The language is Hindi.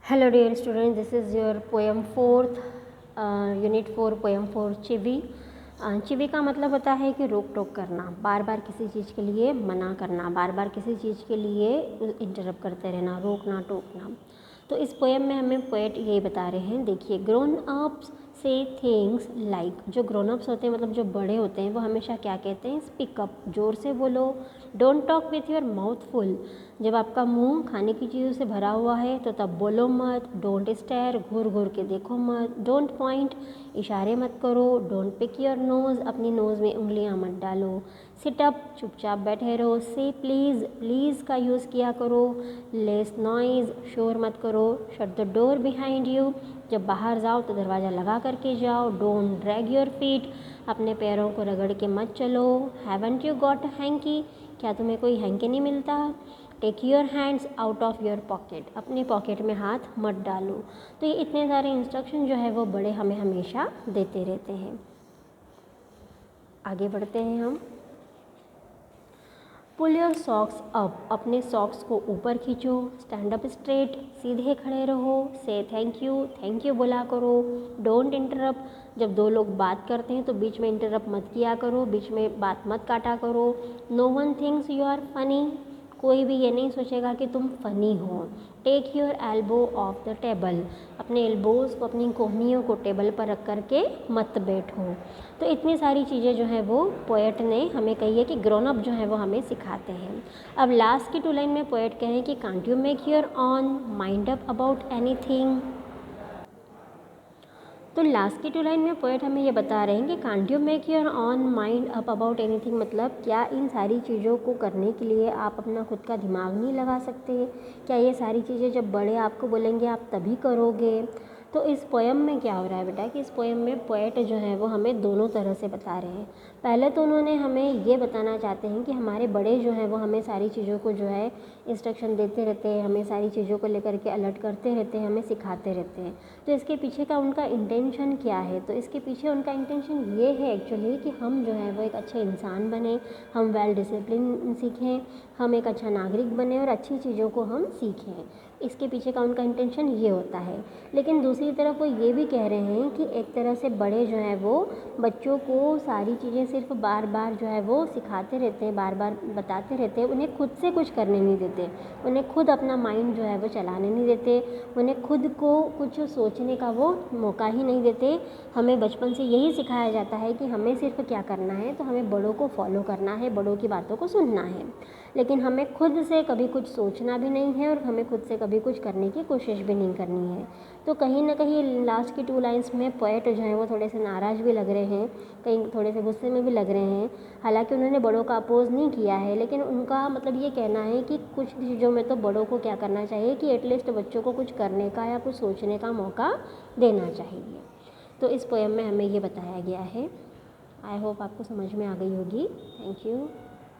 Hello dear students, this is your poem 4th, unit 4 poem 4 चिवी। चिवी का मतलब होता है कि रोक टोक करना, बार बार किसी चीज़ के लिए मना करना, बार बार किसी चीज़ के लिए इंटरप्ट करते रहना, रोकना टोकना। तो इस पोएम में हमें पोएट यही बता रहे हैं। देखिए, ग्रोन अप्स से थिंग्स लाइक, जो ग्रोन अप्स होते हैं मतलब जो बड़े होते हैं वो हमेशा क्या कहते हैं, स्पीक अप, ज़ोर से बोलो। Don't talk with your mouth full, जब आपका मुंह खाने की चीज़ों से भरा हुआ है तो तब बोलो मत। डोंट स्टेयर, घूर घूर के देखो मत। डोंट पॉइंट, इशारे मत करो। डोंट पिक योर नोज़, अपनी नोज़ में उंगलियां मत डालो। सिट अप, चुपचाप बैठे रहो। से प्लीज़, प्लीज़ का यूज़ किया करो। लेस नॉइज़, शोर मत करो। Shut the door behind you, जब बाहर जाओ तो दरवाज़ा लगा करके जाओ। डोंट ड्रैग योर फीट, अपने पैरों को रगड़ के मत चलो। Haven't you got a hanky, क्या तुम्हें कोई हैंकी नहीं मिलता। Take your hands out of your pocket, अपने पॉकेट में हाथ मत डालो। तो ये इतने सारे इंस्ट्रक्शन जो है वो बड़े हमें हमेशा देते रहते हैं। आगे बढ़ते हैं हम। पुल योर सॉक्स अप, अपने सॉक्स को ऊपर खींचो। स्टैंड अप स्ट्रेट, सीधे खड़े रहो। से थैंक यू बोला करो। डोंट इंटरप्ट, जब दो लोग बात करते हैं तो बीच में इंटरप्ट मत किया करो, बीच में बात मत काटा करो। No one thinks you are funny, कोई भी ये नहीं सोचेगा कि तुम फ़नी हो। Take your elbow off the table, अपने एल्बोज़ को, अपनी कोहनियों को टेबल पर रख कर के मत बैठो। तो इतनी सारी चीज़ें जो है वो पोएट ने हमें कही है कि ग्रोन अप जो है वो हमें सिखाते हैं। अब लास्ट की 2 लाइन में पोएट कहें कि can't you make your on mind up about anything. तो लास्ट की 2 लाइन में पोएट हमें ये बता रहे हैं कि can't you make your on mind up about anything, मतलब क्या इन सारी चीज़ों को करने के लिए आप अपना खुद का दिमाग नहीं लगा सकते? क्या ये सारी चीज़ें जब बड़े आपको बोलेंगे आप तभी करोगे? तो इस पोएम में क्या हो रहा है बेटा कि इस पोएम में पोएट जो है वो हमें दोनों तरह से बता रहे हैं। पहले तो उन्होंने हमें ये बताना चाहते हैं कि हमारे बड़े जो हैं वो हमें सारी चीज़ों को जो है इंस्ट्रक्शन देते रहते हैं, हमें सारी चीज़ों को लेकर के अलर्ट करते रहते हैं, हमें सिखाते रहते हैं। तो इसके पीछे का उनका इंटेंशन क्या है? तो इसके पीछे उनका इंटेंशन ये है एक्चुअली कि हम जो है वो एक अच्छे इंसान बने, हम वेल डिसिप्लिन सीखें, हम एक अच्छा नागरिक बने और अच्छी चीज़ों को हम सीखें। इसके पीछे का उनका इंटेंशन ये होता है। लेकिन दूसरी तरफ वो ये भी कह रहे हैं कि एक तरह से बड़े जो हैं वो बच्चों को सारी चीज़ें सिर्फ बार बार जो है वो सिखाते रहते हैं, बार बार बताते रहते हैं, उन्हें खुद से कुछ करने नहीं देते, उन्हें खुद अपना माइंड जो है वो चलाने नहीं देते, उन्हें खुद को कुछ सोचने का वो मौका ही नहीं देते। हमें बचपन से यही सिखाया जाता है कि हमें सिर्फ क्या करना है, तो हमें बड़ों को फॉलो करना है, बड़ों की बातों को सुनना है, लेकिन हमें खुद से कभी कुछ सोचना भी नहीं है और हमें खुद से कभी कुछ करने की कोशिश भी नहीं करनी है। तो कहीं ना कहीं लास्ट की 2 लाइन्स में पोएट जो हैं वो थोड़े से नाराज़ भी लग रहे हैं, कहीं थोड़े से गुस्से में भी लग रहे हैं। हालांकि उन्होंने बड़ों का अपोज़ नहीं किया है, लेकिन उनका मतलब ये कहना है कि कुछ चीज़ों में तो बड़ों को क्या करना चाहिए कि एटलीस्ट बच्चों को कुछ करने का या कुछ सोचने का मौका देना चाहिए। तो इस पोएम में हमें ये बताया गया है। आई होप आपको समझ में आ गई होगी। Thank you.